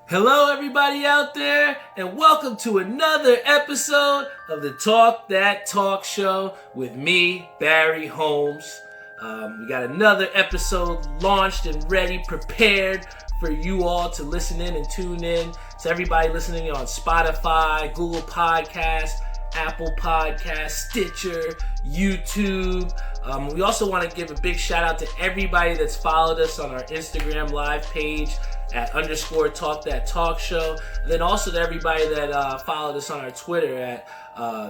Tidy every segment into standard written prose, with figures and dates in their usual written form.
Hello, everybody out there, and welcome to another episode of the Talk That Talk Show with me, Barry Holmes. We got another episode launched and ready, prepared for you all to listen in and tune in. To everybody listening on Spotify, Google Podcasts, Apple Podcasts, Stitcher, YouTube. We also want to give a big shout out to everybody that's followed us on our Instagram live page at _Talk That Talk Show. And then also to everybody that followed us on our Twitter at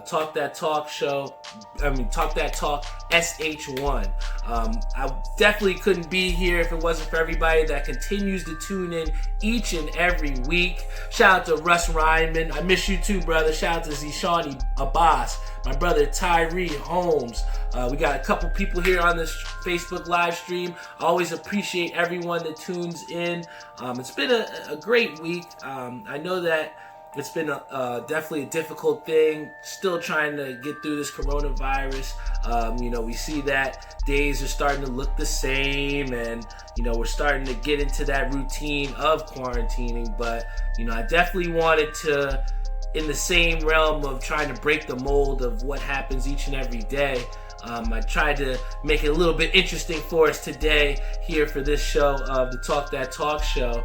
Talk That Talk Show. Talk That Talk SH1. I definitely couldn't be here if it wasn't for everybody that continues to tune in each and every week. Shout out to Russ Ryman. I miss you too, brother. Shout out to Zishani Abbas. My brother Tyree Holmes. We got a couple people here on this Facebook live stream. I always appreciate everyone that tunes in. It's been a great week. I know that it's been definitely a difficult thing. Still trying to get through this coronavirus. We see that days are starting to look the same, and we're starting to get into that routine of quarantining. But I definitely wanted to, in the same realm of trying to break the mold of what happens each and every day, I tried to make it a little bit interesting for us today here for this show of the Talk That Talk Show.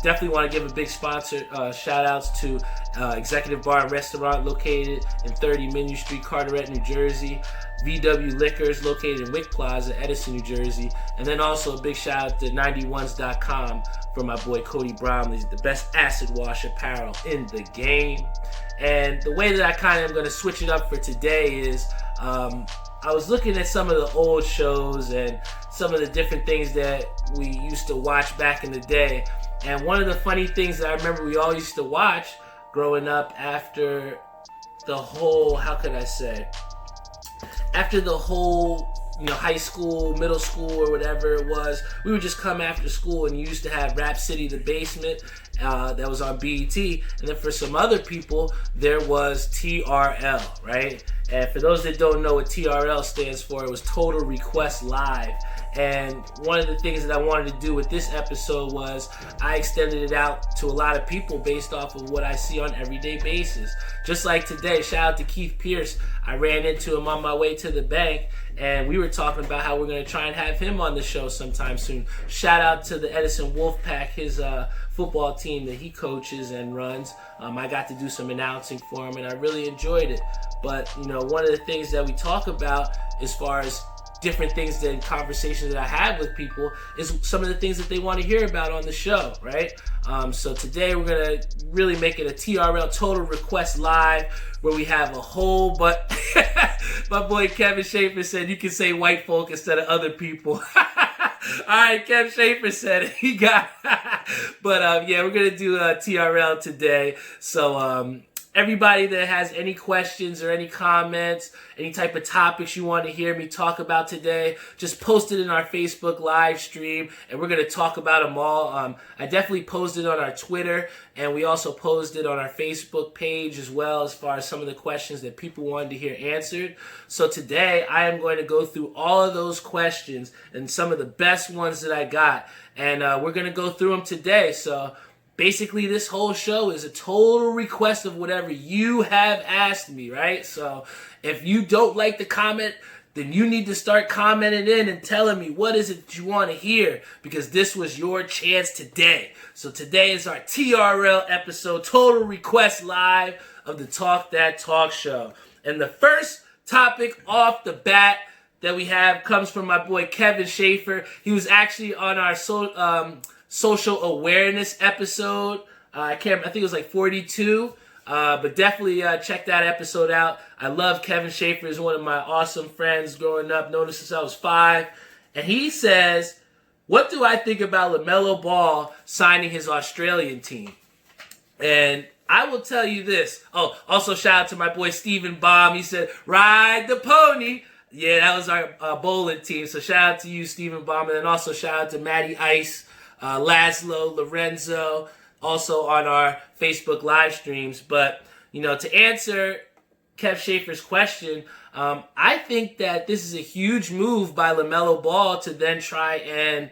Definitely want to give a big sponsor shout outs to Executive Bar and Restaurant located in 30 Minion Street, Carteret, New Jersey. VW Liquors located in Wick Plaza, Edison, New Jersey. And then also a big shout out to 91s.com for my boy Cody Bromley, the best acid wash apparel in the game. And the way that I kind of am going to switch it up for today is I was looking at some of the old shows and some of the different things that we used to watch back in the day. And one of the funny things that I remember we all used to watch growing up after the whole, high school, middle school, or whatever it was, we would just come after school and used to have Rap City The Basement that was on BET. And then for some other people, there was TRL, right? And for those that don't know what TRL stands for, it was Total Request Live. And one of the things that I wanted to do with this episode was I extended it out to a lot of people based off of what I see on an everyday basis. Just like today, shout out to Keith Pierce. I ran into him on my way to the bank, and we were talking about how we're going to try and have him on the show sometime soon. Shout out to the Edison Wolfpack, his football team that he coaches and runs. I got to do some announcing for him, and I really enjoyed it. But, one of the things that we talk about as far as different things and conversations that I have with people is some of the things that they want to hear about on the show, right? So today we're going to really make it a TRL Total Request Live where we have a whole, but my boy Kevin Schaefer said you can say white folk instead of other people. Alright, Kev Schaefer said it. He got but we're going to do TRL today. So everybody that has any questions or any comments, any type of topics you want to hear me talk about today, just post it in our Facebook live stream, and we're going to talk about them all. I definitely posted on our Twitter, and we also posted on our Facebook page as well as far as some of the questions that people wanted to hear answered. So today, I am going to go through all of those questions and some of the best ones that I got, and we're going to go through them today. So basically, this whole show is a total request of whatever you have asked me, right? So if you don't like the comment, then you need to start commenting in and telling me what is it that you want to hear, because this was your chance today. So today is our TRL episode, Total Request Live of the Talk That Talk Show. And the first topic off the bat that we have comes from my boy Kevin Schaefer. He was actually on our social awareness episode. I think it was like 42. But definitely check that episode out. I love Kevin Schaefer. He's one of my awesome friends growing up, known him since I was 5. And he says, what do I think about LaMelo Ball signing his Australian team? And I will tell you this. Oh, also shout out to my boy Stephen Baum. He said, ride the pony. Yeah, that was our bowling team. So shout out to you, Stephen Baum. And then also shout out to Matty Ice, Laszlo, Lorenzo, also on our Facebook live streams. But, to answer Kev Schaefer's question, I think that this is a huge move by LaMelo Ball to then try and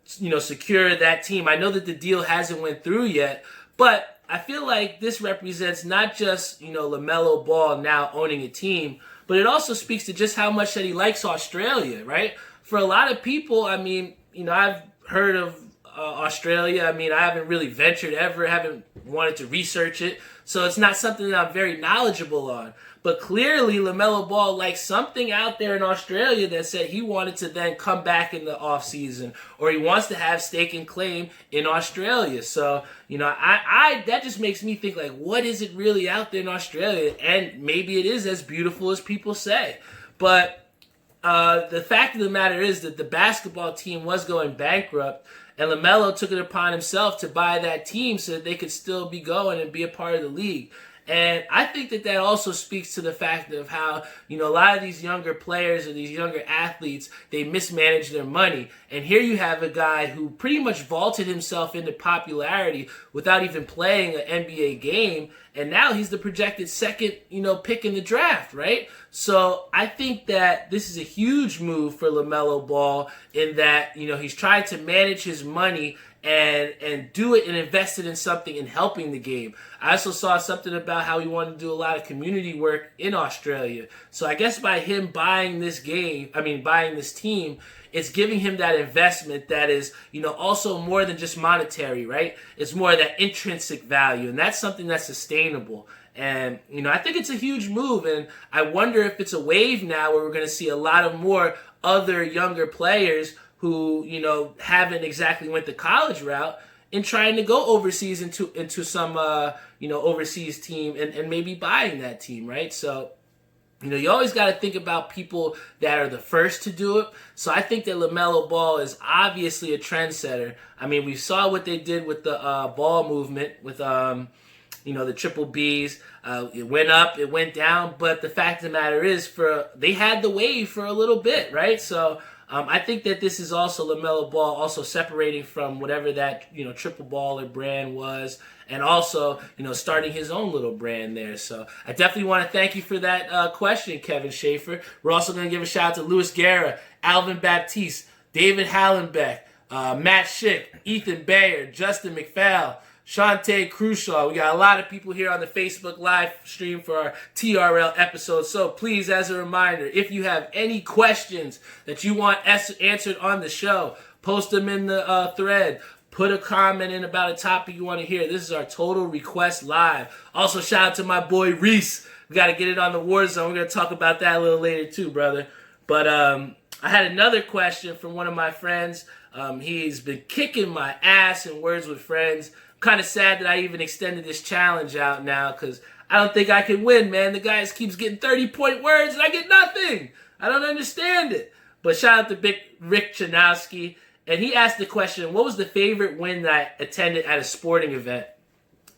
secure that team. I know that the deal hasn't went through yet, but I feel like this represents not just, LaMelo Ball now owning a team, but it also speaks to just how much that he likes Australia, right? For a lot of people, I mean, I've heard of Australia. I mean, I haven't really ventured ever, haven't wanted to research it. So it's not something that I'm very knowledgeable on. But clearly, LaMelo Ball likes something out there in Australia that said he wanted to then come back in the offseason, or he wants to have stake and claim in Australia. So, I that just makes me think, like, what is it really out there in Australia? And maybe it is as beautiful as people say. But the fact of the matter is that the basketball team was going bankrupt, and LaMelo took it upon himself to buy that team so that they could still be going and be a part of the league. And I think that also speaks to the fact of how, a lot of these younger players or these younger athletes, they mismanage their money. And here you have a guy who pretty much vaulted himself into popularity without even playing an NBA game. And now he's the projected second, pick in the draft, right? So I think that this is a huge move for LaMelo Ball in that, he's trying to manage his money and do it and invest it in something in helping the game. I also saw something about how he wanted to do a lot of community work in Australia. So I guess by him buying this team, it's giving him that investment that is, also more than just monetary, right? It's more of that intrinsic value, and that's something that's sustainable. And, I think it's a huge move, and I wonder if it's a wave now where we're going to see a lot of more other younger players who, haven't exactly went the college route and trying to go overseas into some, overseas team and maybe buying that team, right? So, you always got to think about people that are the first to do it. So I think that LaMelo Ball is obviously a trendsetter. I mean, we saw what they did with the ball movement with, the triple Bs. It went up, it went down, but the fact of the matter is they had the wave for a little bit, right? So I think that this is also LaMelo Ball also separating from whatever that, triple baller brand was, and also, starting his own little brand there. So I definitely want to thank you for that question, Kevin Schaefer. We're also going to give a shout out to Louis Guerra, Alvin Baptiste, David Hallenbeck, Matt Schick, Ethan Bayer, Justin McPhail, Shantae Crushaw. We got a lot of people here on the Facebook live stream for our TRL episode. So please, as a reminder, if you have any questions that you want answered on the show, post them in the thread. Put a comment in about a topic you want to hear. This is our Total Request Live. Also, shout out to my boy Reese. We got to get it on the Warzone. We're going to talk about that a little later too, brother. But I had another question from one of my friends. He's been kicking my ass in Words with Friends. Kind of sad that I even extended this challenge out now because I don't think I can win, man. The guy keeps getting 30-point words and I get nothing. I don't understand it. But shout out to Big Rick Chanowski. And he asked the question, what was the favorite win that I attended at a sporting event?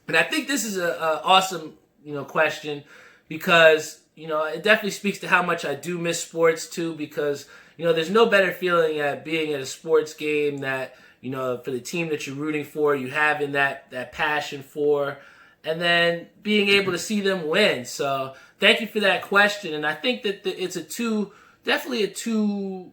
And I think this is a awesome, question because, it definitely speaks to how much I do miss sports too because, there's no better feeling at being at a sports game that, for the team that you're rooting for, you having that passion for, and then being able to see them win. So thank you for that question. And I think that it's definitely a two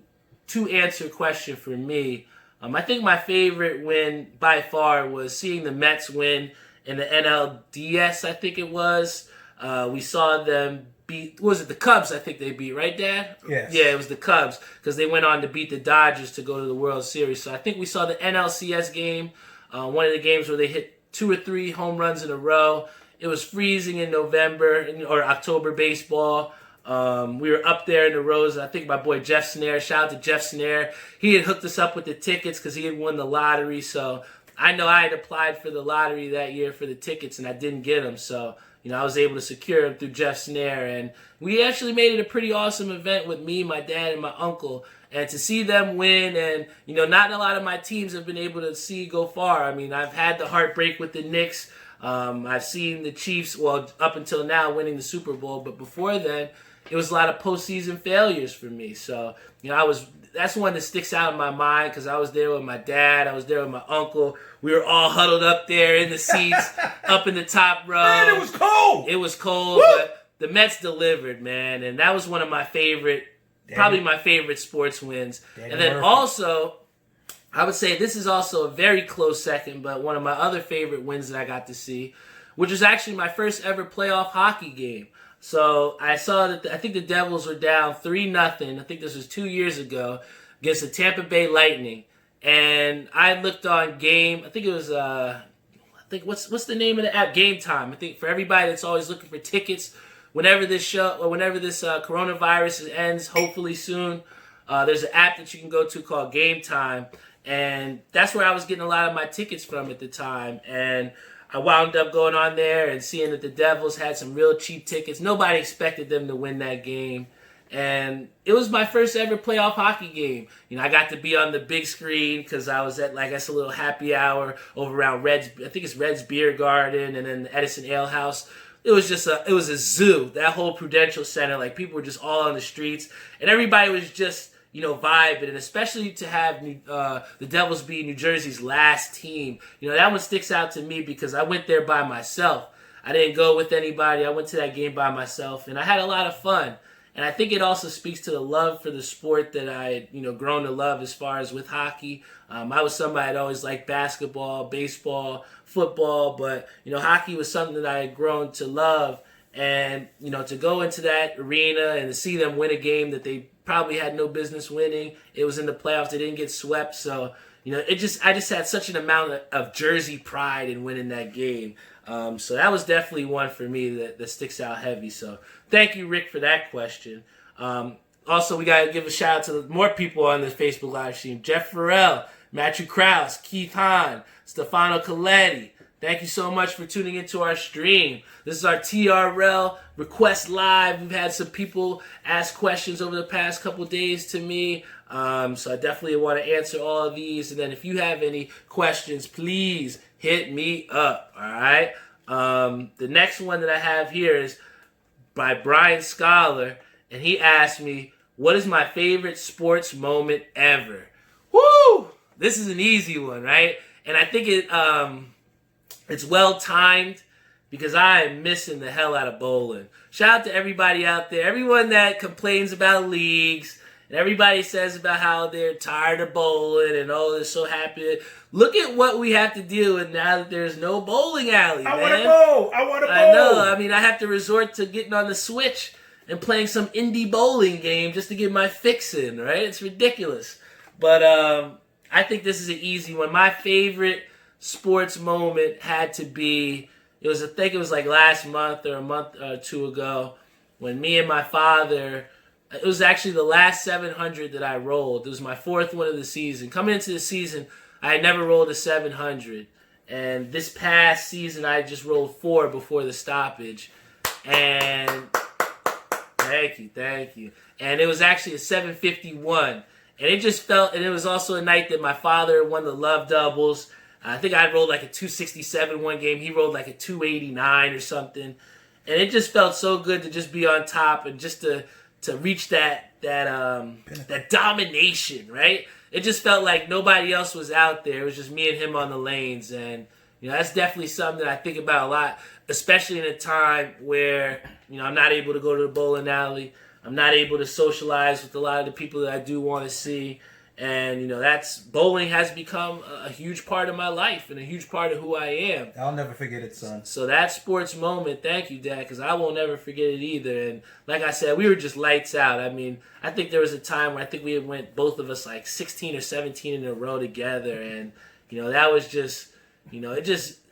answer question for me. I think my favorite win by far was seeing the Mets win in the NLDS, I think it was. We saw them beat, was it the Cubs I think they beat, right, Dad? Yes. Yeah, it was the Cubs because they went on to beat the Dodgers to go to the World Series. So I think we saw the NLCS game, one of the games where they hit 2 or 3 home runs in a row. It was freezing in November or October baseball. We were up there in the rows. I think my boy Jeff Snare, shout out to Jeff Snare. He had hooked us up with the tickets because he had won the lottery. So I know I had applied for the lottery that year for the tickets and I didn't get them. So, I was able to secure them through Jeff Snare. And we actually made it a pretty awesome event with me, my dad, and my uncle. And to see them win and, not a lot of my teams have been able to see go far. I mean, I've had the heartbreak with the Knicks. I've seen the Chiefs, well, up until now, winning the Super Bowl. But before then, it was a lot of postseason failures for me. So, that's one that sticks out in my mind because I was there with my dad. I was there with my uncle. We were all huddled up there in the seats, up in the top row. Man, it was cold. It was cold, Woo! but the Mets delivered, man. And that was one of my favorite, probably my favorite sports wins. And then also, I would say this is also a very close second, but one of my other favorite wins that I got to see, which was actually my first ever playoff hockey game. So I saw that I think the Devils were down 3-0. I think this was 2 years ago against the Tampa Bay Lightning, and I looked on Game. I think it was what's the name of the app? Game Time. I think for everybody that's always looking for tickets, whenever this coronavirus ends, hopefully soon, there's an app that you can go to called Game Time. And that's where I was getting a lot of my tickets from at the time. And I wound up going on there and seeing that the Devils had some real cheap tickets. Nobody expected them to win that game. And it was my first ever playoff hockey game. I got to be on the big screen because I was at, a little happy hour over around Red's, I think it's Red's Beer Garden and then the Edison Ale House. It was a zoo. That whole Prudential Center, people were just all on the streets. And everybody was just, vibing, and especially to have the Devils be New Jersey's last team. That one sticks out to me because I went there by myself. I didn't go with anybody. I went to that game by myself, and I had a lot of fun. And I think it also speaks to the love for the sport that I had, grown to love as far as with hockey. I was somebody that always liked basketball, baseball, football, but, hockey was something that I had grown to love. And, to go into that arena and to see them win a game that they probably had no business winning. It was in the playoffs. They didn't get swept. So, I just had such an amount of Jersey pride in winning that game. So that was definitely one for me that sticks out heavy. So thank you, Rick, for that question. Also, we got to give a shout out to more people on this Facebook live stream. Jeff Farrell, Matthew Krause, Keith Hahn, Stefano Coletti. Thank you so much for tuning into our stream. This is our TRL Request Live. We've had some people ask questions over the past couple days to me. So I definitely want to answer all of these. And then if you have any questions, please hit me up. All right. The next one that I have here is by Brian Scholar. And he asked me, what is my favorite sports moment ever? Woo! This is an easy one, right? And I think it's well timed because I am missing the hell out of bowling. Shout out to everybody out there, everyone that complains about leagues, and everybody says about how they're tired of bowling and they're so happy. Look at what we have to deal with now that there's no bowling alley, man. I want to bowl. I know. I have to resort to getting on the Switch and playing some indie bowling game just to get my fix in, right? It's ridiculous. But I think this is an easy one. My favorite sports moment had to be, I think it was last month or a month or two ago when me and my father, it was actually the last 700 that I rolled. It was my fourth one of the season. Coming into the season, I had never rolled a 700. And this past season, I just rolled 4 before the stoppage. And thank you. And it was actually a 751. And it just felt, and it was also a night that my father won the love doubles. I think I rolled a 267 one game. He rolled a 289 or something. And it just felt so good to just be on top and just to reach that domination, right? It just felt like nobody else was out there. It was just me and him on the lanes. And, that's definitely something that I think about a lot, especially in a time where, I'm not able to go to the bowling alley. I'm not able to socialize with a lot of the people that I do want to see. And, bowling has become a huge part of my life and a huge part of who I am. I'll never forget it, son. So that sports moment, thank you, Dad, because I won't never forget it either. And like I said, we were just lights out. I think there was a time where I think we went, both of us, 16 or 17 in a row together. And, that was just,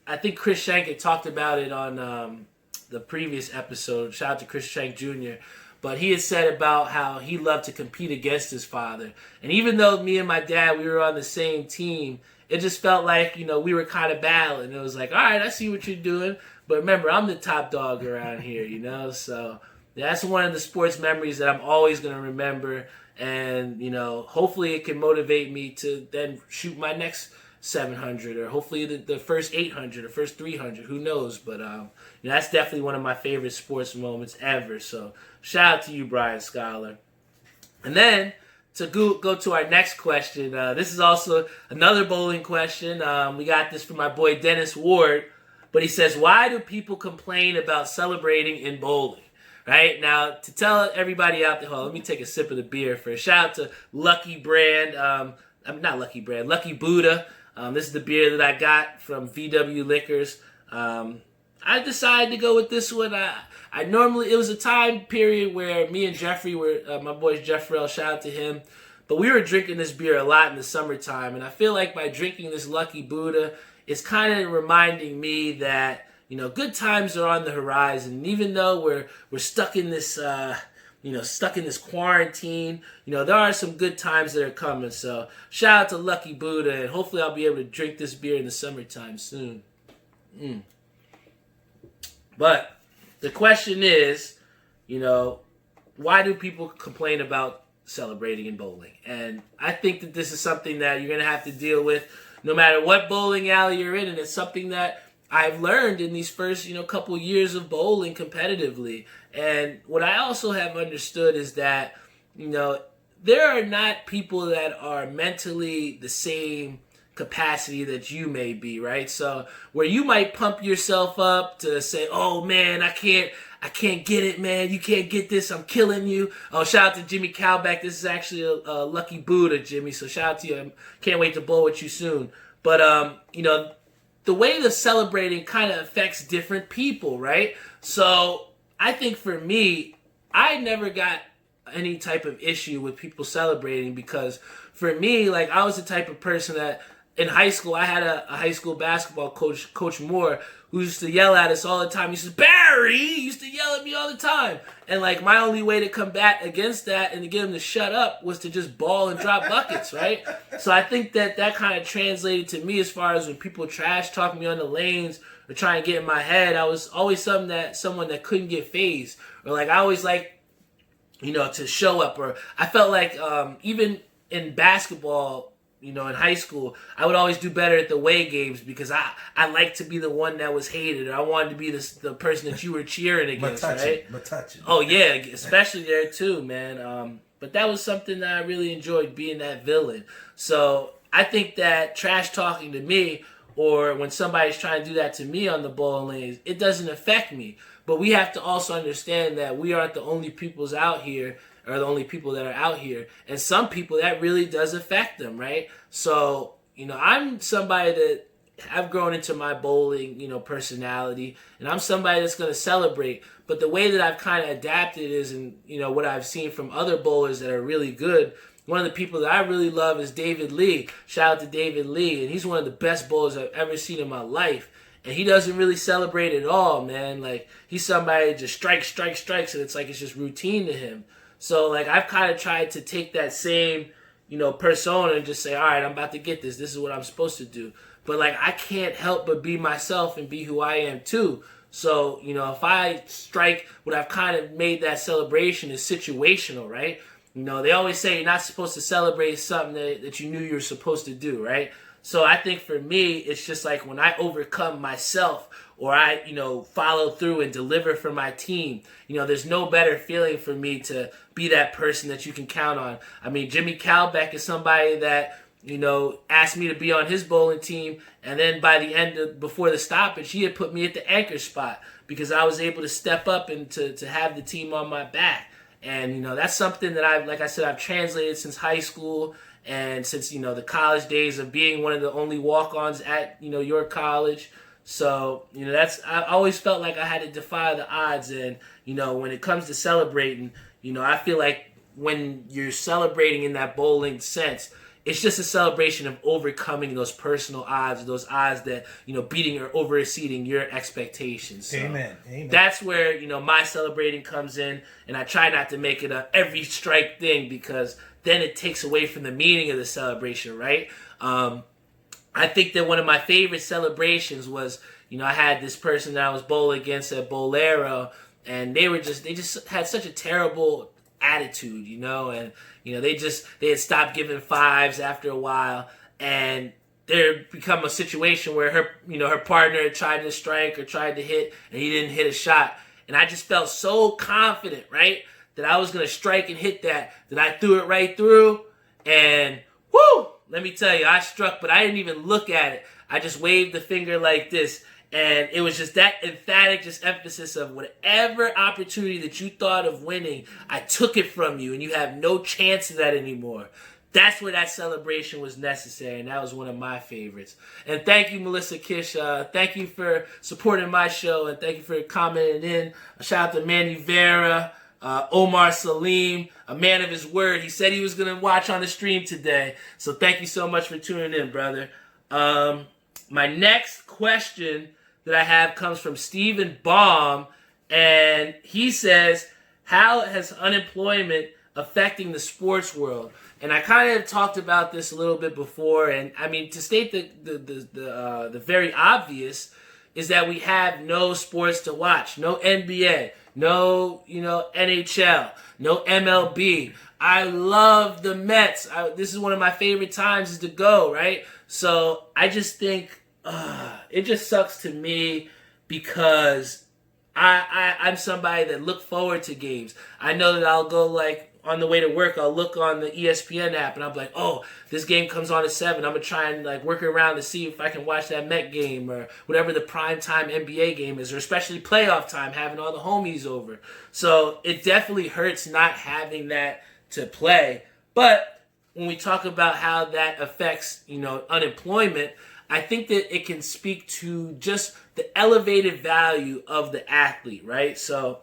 I think Chris Shank had talked about it on the previous episode. Shout out to Chris Shank Jr., but he had said about how he loved to compete against his father. And even though me and my dad, we were on the same team, it just felt like, we were kind of battling. It was all right, I see what you're doing. But remember, I'm the top dog around here, So that's one of the sports memories that I'm always going to remember. And, hopefully it can motivate me to then shoot my next 700 or hopefully the first 800 or first 300. Who knows? But that's definitely one of my favorite sports moments ever. So shout out to you, Brian Scholar. And then to go to our next question. This is also another bowling question. We got this from my boy Dennis Ward. But he says, why do people complain about celebrating in bowling? Right? Now, to tell everybody out there, let me take a sip of the beer first. Shout out to Lucky Brand. I'm not Lucky Brand, Lucky Buddha. This is the beer that I got from VW Liquors. I decided to go with this one. I normally, it was a time period where me and Jeffrey were, my boy Jeffrey, shout out to him, but we were drinking this beer a lot in the summertime, and I feel like by drinking this Lucky Buddha, it's kind of reminding me that, you know, good times are on the horizon. And even though we're stuck in this, stuck in this quarantine, you know, there are some good times that are coming. So shout out to Lucky Buddha, and hopefully I'll be able to drink this beer in the summertime soon. But the question is, you know, why do people complain about celebrating in bowling? And I think that this is something that you're going to have to deal with no matter what bowling alley you're in. And it's something that I've learned in these first, couple years of bowling competitively. And what I also have understood is that, there are not people that are mentally the same capacity that you may be, right? So where you might pump yourself up to say, oh man, I can't get it, man. You can't get this. I'm killing you. Oh, shout out to Jimmy Cowback. This is actually a Lucky Buddha, Jimmy. So shout out to you. I can't wait to bowl with you soon. But, the way the celebrating kind of affects different people, right? So I think for me, I never got any type of issue with people celebrating, because for me, like, I was the type of person that in high school, I had a high school basketball coach, Coach Moore, who used to yell at us all the time. He says, Barry! He used to yell at me all the time. And, like, my only way to combat against that and to get him to shut up was to just ball and drop buckets, right? So I think that kind of translated to me as far as when people trash talk me on the lanes or try and get in my head. I was always someone that couldn't get phased. Or, like, I always like, to show up. Or I felt like even in basketball, in high school, I would always do better at the away games because I liked to be the one that was hated, or I wanted to be the person that you were cheering against, right? But touching. Oh, yeah, especially there too, man. But that was something that I really enjoyed, being that villain. So I think that trash talking to me, or when somebody's trying to do that to me on the bowling lanes, it doesn't affect me. But we have to also understand that we aren't the only peoples out here, are the only people that are out here. And some people, that really does affect them, right? So, I'm somebody that I've grown into my bowling, personality, and I'm somebody that's going to celebrate. But the way that I've kind of adapted is, and what I've seen from other bowlers that are really good, one of the people that I really love is David Lee. Shout out to David Lee. And he's one of the best bowlers I've ever seen in my life. And he doesn't really celebrate at all, man. Like, he's somebody that just strikes, and it's like it's just routine to him. So, like, I've kind of tried to take that same, persona and just say, all right, I'm about to get this. This is what I'm supposed to do. But, like, I can't help but be myself and be who I am, too. So, if I strike, what I've kind of made that celebration is situational, right? They always say you're not supposed to celebrate something that you knew you were supposed to do, right? So I think for me, it's just like when I overcome myself, or I, follow through and deliver for my team, there's no better feeling for me to be that person that you can count on. I mean, Jimmy Cowback is somebody that, asked me to be on his bowling team, and then by the end before the stoppage, he had put me at the anchor spot because I was able to step up and to have the team on my back. And, that's something that I've translated since high school, and since, the college days of being one of the only walk-ons at, your college. So, I always felt like I had to defy the odds. And, when it comes to celebrating, I feel like when you're celebrating in that bowling sense, it's just a celebration of overcoming those personal odds, those odds that, beating or overexceeding your expectations. So Amen. That's where, my celebrating comes in. And I try not to make it a every strike thing, because then it takes away from the meaning of the celebration, right? I think that one of my favorite celebrations was, I had this person that I was bowling against at Bolero, and they just had such a terrible attitude, and they had stopped giving fives after a while, and there become a situation where her partner had tried to strike or tried to hit, and he didn't hit a shot, and I just felt so confident, right, that I was gonna strike and hit that I threw it right through, and whoo! Let me tell you, I struck, but I didn't even look at it. I just waved the finger like this, and it was just that emphatic just emphasis of whatever opportunity that you thought of winning, I took it from you, and you have no chance of that anymore. that's where that celebration was necessary, and that was one of my favorites. And thank you, Melissa Kish. Thank you for supporting my show, and thank you for commenting in. A shout out to Manny Vera, Omar Salim, a man of his word. He said he was going to watch on the stream today. So thank you so much for tuning in, brother. My next question that I have comes from Stephen Baum, and he says, how has unemployment affecting the sports world? And I kind of talked about this a little bit before, and I mean, to state the very obvious is that we have no sports to watch, no NBA, no NHL, no MLB. I love the Mets. This is one of my favorite times is to go, right? So I just think it just sucks to me because I'm somebody that look forward to games. I know that I'll go like on the way to work, I'll look on the ESPN app and I'll be like, oh, this game comes on at 7. I'm going to try and like work around to see if I can watch that Met game or whatever the primetime NBA game is, or especially playoff time, having all the homies over. So it definitely hurts not having that to play. But when we talk about how that affects, unemployment, I think that it can speak to just the elevated value of the athlete, right? So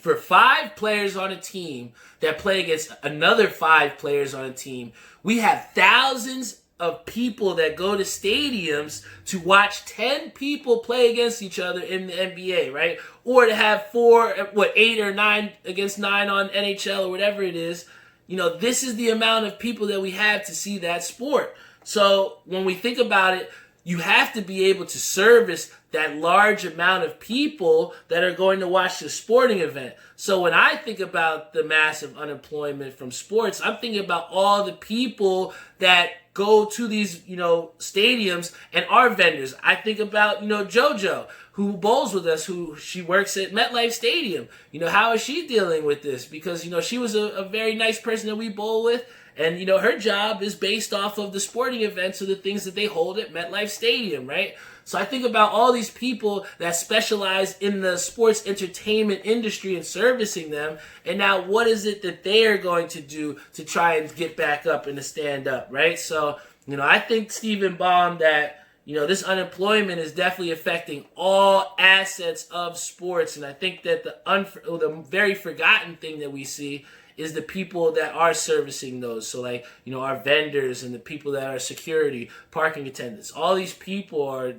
for 5 players on a team that play against another 5 players on a team, we have thousands of people that go to stadiums to watch 10 people play against each other in the NBA, right? Or to have 8 or 9 against 9 on NHL or whatever it is. This is the amount of people that we have to see that sport. So when we think about it, you have to be able to service that large amount of people that are going to watch the sporting event. So when I think about the massive unemployment from sports, I'm thinking about all the people that go to these, stadiums and are vendors. I think about, JoJo, who bowls with us, she works at MetLife Stadium. How is she dealing with this? Because, she was a very nice person that we bowl with. And, her job is based off of the sporting events or the things that they hold at MetLife Stadium, right? So I think about all these people that specialize in the sports entertainment industry and servicing them. And now what is it that they are going to do to try and get back up and to stand up, right? So, I think, Stephen Baum, that, this unemployment is definitely affecting all assets of sports. And I think that the very forgotten thing that we see is the people that are servicing those. So like, our vendors and the people that are security, parking attendants, all these people are,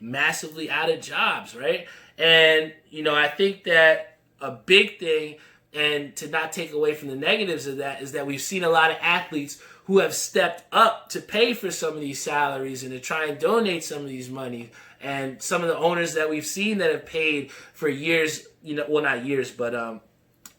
massively out of jobs, right? And, I think that a big thing, and to not take away from the negatives of that, is that we've seen a lot of athletes who have stepped up to pay for some of these salaries and to try and donate some of these money. And some of the owners that we've seen that have paid for years, well, not years, but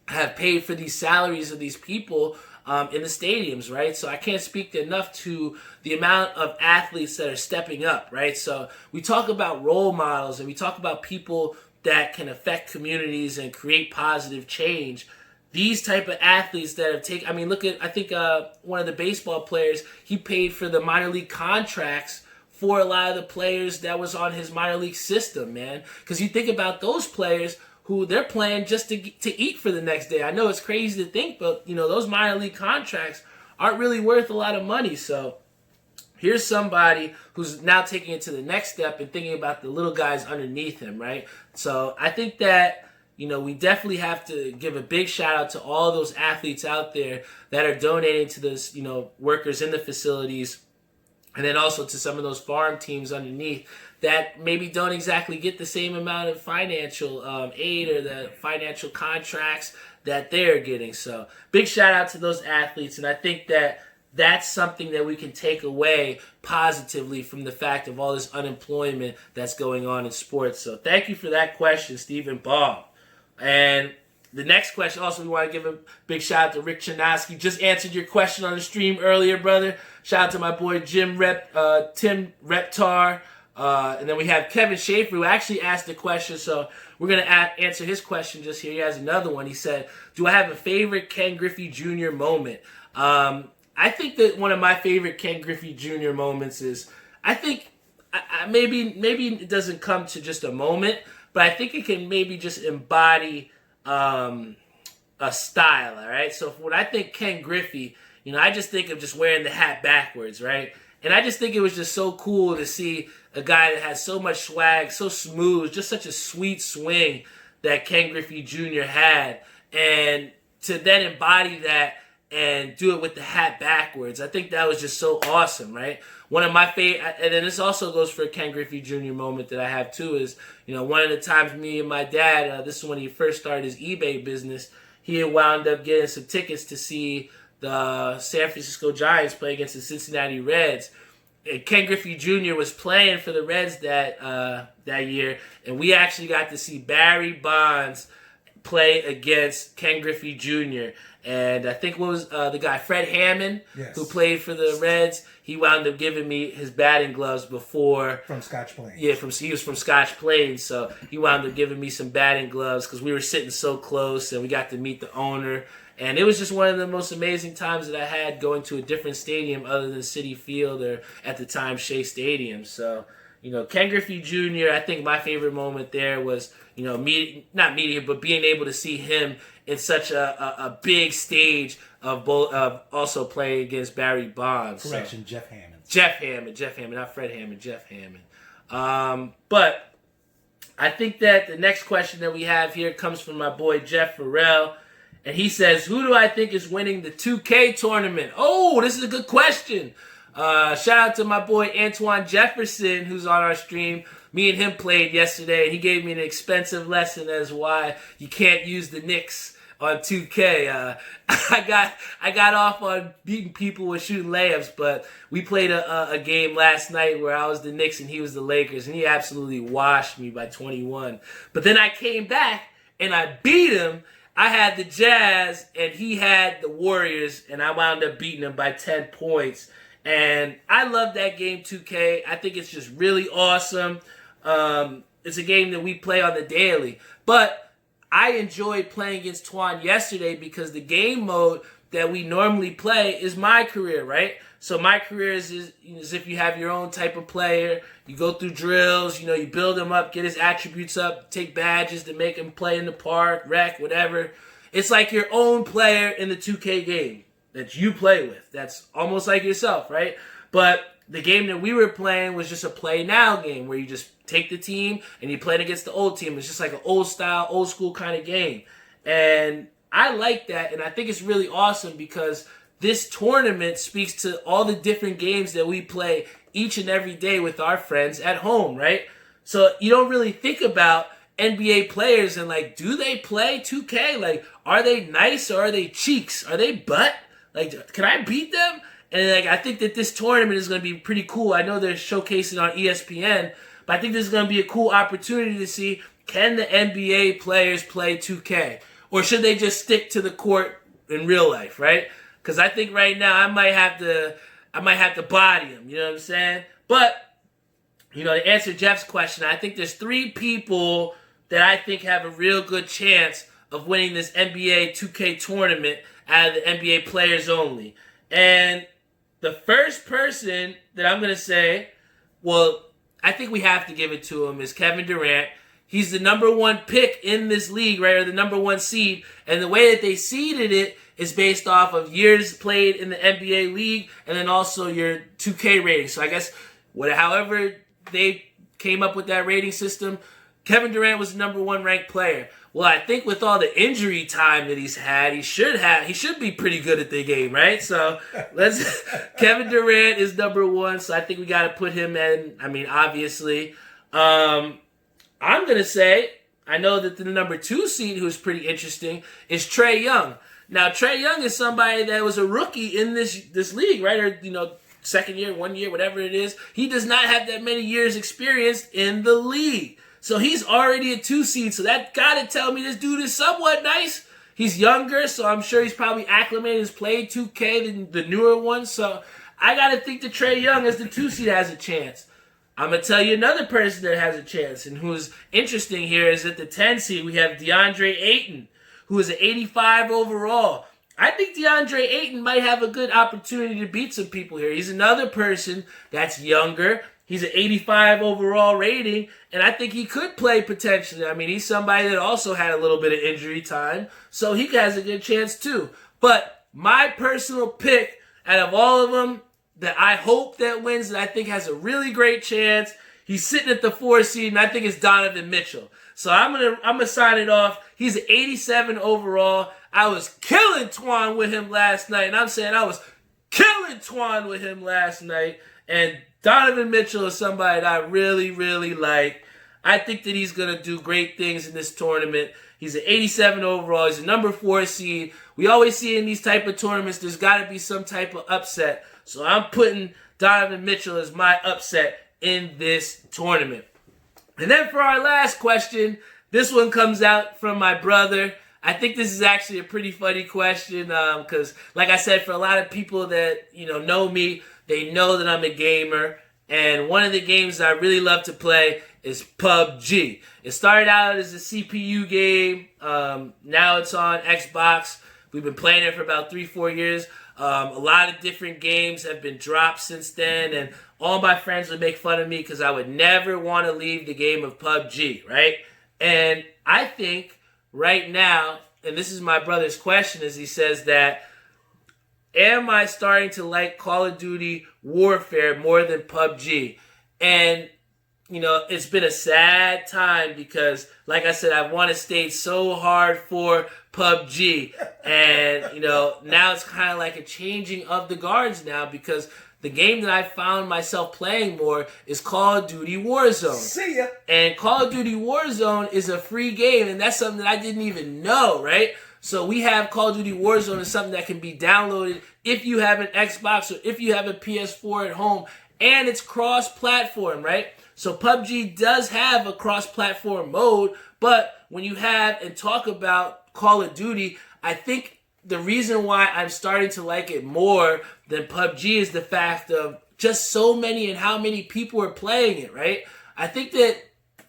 have paid for these salaries of these people in the stadiums, right? So I can't speak enough to the amount of athletes that are stepping up, right? So we talk about role models and we talk about people that can affect communities and create positive change. These type of athletes that have taken, I think one of the baseball players, he paid for the minor league contracts for a lot of the players that was on his minor league system, man. Because you think about those players who they're playing just to eat for the next day. I know it's crazy to think, but, those minor league contracts aren't really worth a lot of money. So here's somebody who's now taking it to the next step and thinking about the little guys underneath him, right? So I think that, we definitely have to give a big shout out to all those athletes out there that are donating to those, workers in the facilities, and then also to some of those farm teams underneath that maybe don't exactly get the same amount of financial aid or the financial contracts that they're getting. So big shout out to those athletes. And I think that that's something that we can take away positively from the fact of all this unemployment that's going on in sports. So thank you for that question, Stephen Baum. And the next question, also we want to give a big shout out to Rick Chinaski. Just answered your question on the stream earlier, brother. Shout out to my boy Tim Reptar. And then we have Kevin Schaefer, who actually asked the question, so we're going to answer his question just here. He has another one. He said, do I have a favorite Ken Griffey Jr. moment? I think that one of my favorite Ken Griffey Jr. moments is, maybe it doesn't come to just a moment, but I think it can maybe just embody a style, all right? So when I think Ken Griffey, I just think of just wearing the hat backwards, right? And I just think it was just so cool to see a guy that has so much swag, so smooth, just such a sweet swing that Ken Griffey Jr. had. And to then embody that and do it with the hat backwards, I think that was just so awesome, right? One of my favorite, and then this also goes for a Ken Griffey Jr. moment that I have too, is, one of the times me and my dad, this is when he first started his eBay business, he had wound up getting some tickets to see the San Francisco Giants play against the Cincinnati Reds. And Ken Griffey Jr. was playing for the Reds that year, and we actually got to see Barry Bonds play against Ken Griffey Jr. And I think what was the guy, Fred Hammond, yes, who played for the Reds, he wound up giving me his batting gloves before. From Scotch Plains. Yeah, he was from Scotch Plains, so he wound up giving me some batting gloves because we were sitting so close and we got to meet the owner. And it was just one of the most amazing times that I had going to a different stadium other than Citi Field or at the time Shea Stadium. So, Ken Griffey Jr., I think my favorite moment there was, not meeting him, but being able to see him in such a big stage of also playing against Barry Bonds. Correction, so. Jeff Hammond, not Fred Hammond, Jeff Hammond. But I think that the next question that we have here comes from my boy Jeff Farrell. And he says, who do I think is winning the 2K tournament? Oh, this is a good question. Shout out to my boy Antoine Jefferson, who's on our stream. Me and him played yesterday, and he gave me an expensive lesson as why you can't use the Knicks on 2K. I got off on beating people with shooting layups, but we played a game last night where I was the Knicks and he was the Lakers, and he absolutely washed me by 21. But then I came back, and I beat him. I had the Jazz, and he had the Warriors, and I wound up beating him by 10 points. And I love that game, 2K. I think it's just really awesome. It's a game that we play on the daily. But I enjoyed playing against Twan yesterday because the game mode that we normally play is my career, right? So my career is if you have your own type of player. You go through drills, you build him up, get his attributes up, take badges to make him play in the park, rec, whatever. It's like your own player in the 2K game that you play with. That's almost like yourself, right? But the game that we were playing was just a play now game where you just take the team and you play it against the old team. It's just like an old style, old school kind of game. And I like that, and I think it's really awesome because this tournament speaks to all the different games that we play each and every day with our friends at home, right? So you don't really think about NBA players and do they play 2K? Are they nice or are they cheeks? Are they butt? Can I beat them? And I think that this tournament is going to be pretty cool. I know they're showcasing on ESPN, but I think this is going to be a cool opportunity to see, can the NBA players play 2K? Or should they just stick to the court in real life, right? Because I think right now I might have to body him, you know what I'm saying? But, to answer Jeff's question, I think there's 3 people that I think have a real good chance of winning this NBA 2K tournament out of the NBA players only. And the first person that I'm going to say, well, I think we have to give it to him, is Kevin Durant. He's the number 1 pick in this league, right, or the number 1 seed. And the way that they seeded it is based off of years played in the NBA league and then also your 2K rating. So I guess however they came up with that rating system, Kevin Durant was the number 1 ranked player. Well, I think with all the injury time that he's had, he should be pretty good at the game, right? So Kevin Durant is number 1, so I think we got to put him in. I mean, obviously. I'm going to say, I know that the number 2 seed, who's pretty interesting, is Trae Young. Now, Trae Young is somebody that was a rookie in this league, right? Or, second year, 1 year, whatever it is. He does not have that many years experience in the league. So he's already a 2 seed. So that got to tell me this dude is somewhat nice. He's younger, so I'm sure he's probably acclimated. He's played 2K, the newer one. So I got to think that Trae Young as the 2 seed has a chance. I'm going to tell you another person that has a chance, and who's interesting here is at the 10 seed, we have DeAndre Ayton, who is an 85 overall. I think DeAndre Ayton might have a good opportunity to beat some people here. He's another person that's younger. He's an 85 overall rating, and I think he could play potentially. I mean, he's somebody that also had a little bit of injury time, so he has a good chance too. But my personal pick out of all of them that I hope that wins, that I think has a really great chance, he's sitting at the 4 seed, and I think it's Donovan Mitchell. So I'm gonna sign it off. He's an 87 overall. I was killing Twan with him last night, and I'm saying I was killing Twan with him last night. And Donovan Mitchell is somebody that I really, really like. I think that he's gonna do great things in this tournament. He's an 87 overall. He's a number 4 seed. We always see in these type of tournaments, there's got to be some type of upset. So I'm putting Donovan Mitchell as my upset in this tournament. And then for our last question, this one comes out from my brother. I think this is actually a pretty funny question because, like I said, for a lot of people that know me, they know that I'm a gamer. And one of the games that I really love to play is PubG. It started out as a CPU game. Now it's on Xbox. We've been playing it for about 3-4 years. A lot of different games have been dropped since then, and all my friends would make fun of me because I would never want to leave the game of PubG, right? And I think right now, and this is my brother's question, is he says that, am I starting to like Call of Duty Warfare more than PubG? And, it's been a sad time because, like I said, I've wanted to stay so hard for PubG. And, now it's kind of like a changing of the guards now because the game that I found myself playing more is Call of Duty Warzone. See ya. And Call of Duty Warzone is a free game, and that's something that I didn't even know, right? So we have Call of Duty Warzone is something that can be downloaded if you have an Xbox or if you have a PS4 at home, and it's cross-platform, right? So PUBG does have a cross-platform mode, but when you have and talk about Call of Duty, I think the reason why I'm starting to like it more than PUBG is the fact of just so many and how many people are playing it, right? I think that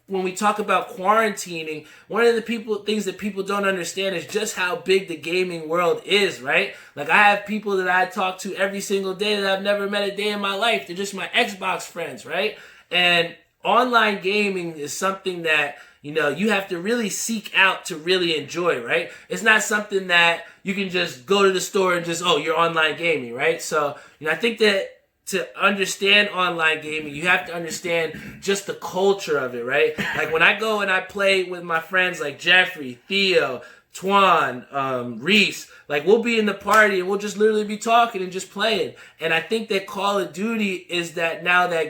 when we talk about quarantining, one of the things that people don't understand is just how big the gaming world is, right? Like I have people that I talk to every single day that I've never met a day in my life. They're just my Xbox friends, right? And online gaming is something that, you have to really seek out to really enjoy, right? It's not something that you can just go to the store and just, you're online gaming, right? So, I think that to understand online gaming, you have to understand just the culture of it, right? Like when I go and I play with my friends like Jeffrey, Theo, Twan, Reese, like we'll be in the party and we'll just literally be talking and just playing. And I think that Call of Duty is that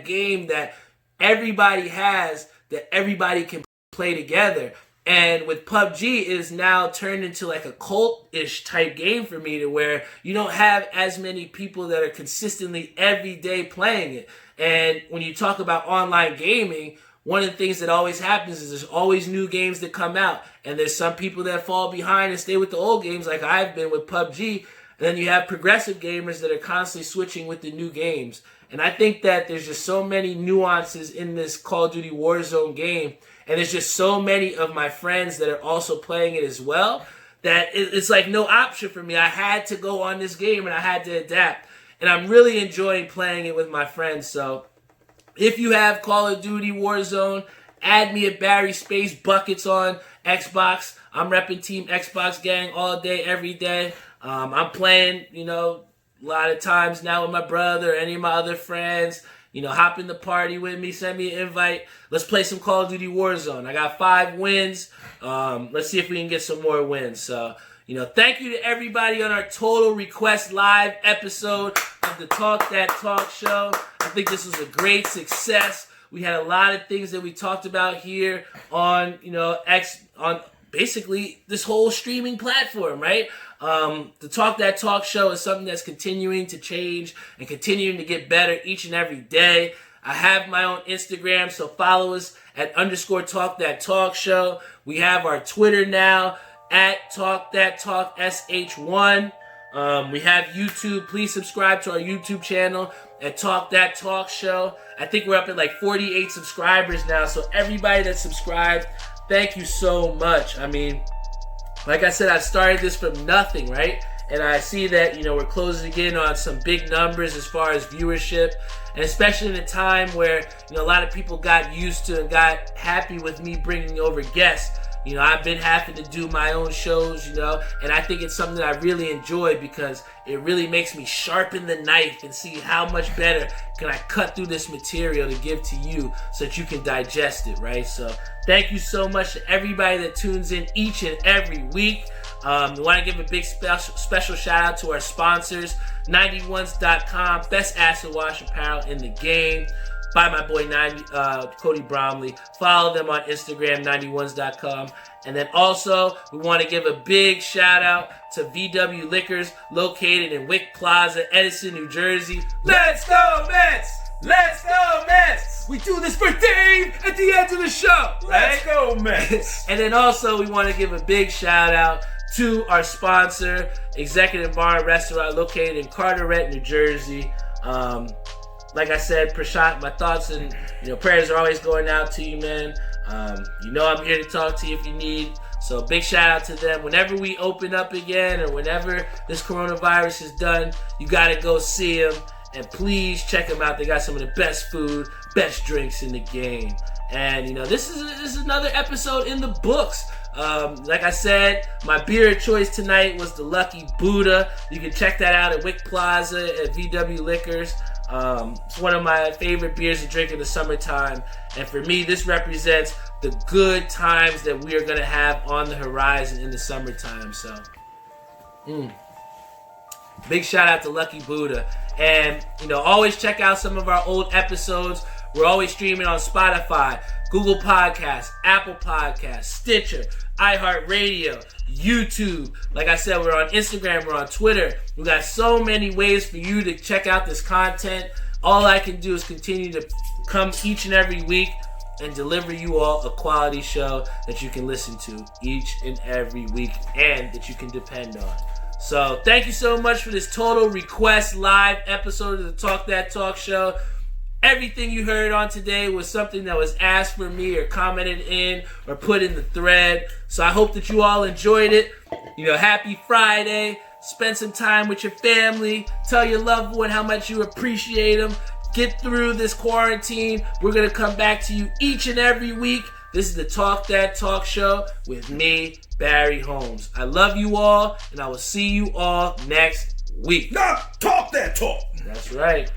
game that everybody has, that everybody can play together. And with PUBG, it is now turned into like a cult-ish type game for me, to where you don't have as many people that are consistently every day playing it. And when you talk about online gaming, one of the things that always happens is there's always new games that come out. And there's some people that fall behind and stay with the old games like I've been with PUBG. And then you have progressive gamers that are constantly switching with the new games. And I think that there's just so many nuances in this Call of Duty Warzone game. And there's just so many of my friends that are also playing it as well, that it's like no option for me. I had to go on this game and I had to adapt. And I'm really enjoying playing it with my friends. So if you have Call of Duty Warzone, add me at Barry Space Buckets on Xbox. I'm repping Team Xbox Gang all day, every day. I'm playing, a lot of times now with my brother or any of my other friends. Hop in the party with me, send me an invite. Let's play some Call of Duty Warzone. I got 5 wins. Let's see if we can get some more wins. So, thank you to everybody on our Total Request Live episode of the Talk That Talk show. I think this was a great success. We had a lot of things that we talked about here on, on basically this whole streaming platform, right? The Talk That Talk show is something that's continuing to change and continuing to get better each and every day. I have my own Instagram, so follow us at _Talk That Talk show. We have our Twitter now at Talk That Talk SH1. We have YouTube. Please subscribe to our YouTube channel at Talk That Talk show. I think we're up at like 48 subscribers now, so everybody that's subscribed, thank you so much. I mean, like I said, I started this from nothing, right? And I see that, we're closing in on some big numbers as far as viewership. And especially in a time where, a lot of people got used to and got happy with me bringing over guests. I've been having to do my own shows, and I think it's something that I really enjoy because it really makes me sharpen the knife and see how much better can I cut through this material to give to you so that you can digest it, right? So thank you so much to everybody that tunes in each and every week. We want to give a big special shout out to our sponsors, 91s.com, best acid wash apparel in the game, by my boy Cody Bromley. Follow them on Instagram, 91s.com. And then also, we want to give a big shout out to VW Liquors, located in Wick Plaza, Edison, New Jersey. Let's go, Mets! Let's go, Mets! We do this for Dave at the end of the show, right? Let's go, Mets! And then also, we want to give a big shout out to our sponsor, Executive Bar and Restaurant, located in Carteret, New Jersey. Like I said, Prashant, my thoughts and prayers are always going out to you, man. I'm here to talk to you if you need. So big shout out to them. Whenever we open up again or whenever this coronavirus is done, you got to go see them. And please check them out. They got some of the best food, best drinks in the game. And, this is another episode in the books. Like I said, my beer of choice tonight was the Lucky Buddha. You can check that out at Wick Plaza at VW Liquors. It's one of my favorite beers to drink in the summertime. And for me, this represents the good times that we are going to have on the horizon in the summertime. So, big shout out to Lucky Buddha. And, always check out some of our old episodes. We're always streaming on Spotify, Google Podcasts, Apple Podcasts, Stitcher, iHeartRadio, YouTube. Like I said, we're on Instagram, we're on Twitter. We got so many ways for you to check out this content. All I can do is continue to come each and every week and deliver you all a quality show that you can listen to each and every week and that you can depend on. So thank you so much for this Total Request live episode of the Talk That Talk show. Everything you heard on today was something that was asked for me or commented in or put in the thread. So I hope that you all enjoyed it. Happy Friday. Spend some time with your family. Tell your loved one how much you appreciate them. Get through this quarantine. We're going to come back to you each and every week. This is the Talk That Talk show with me, Barry Holmes. I love you all, and I will see you all next week. Now, talk that talk. That's right.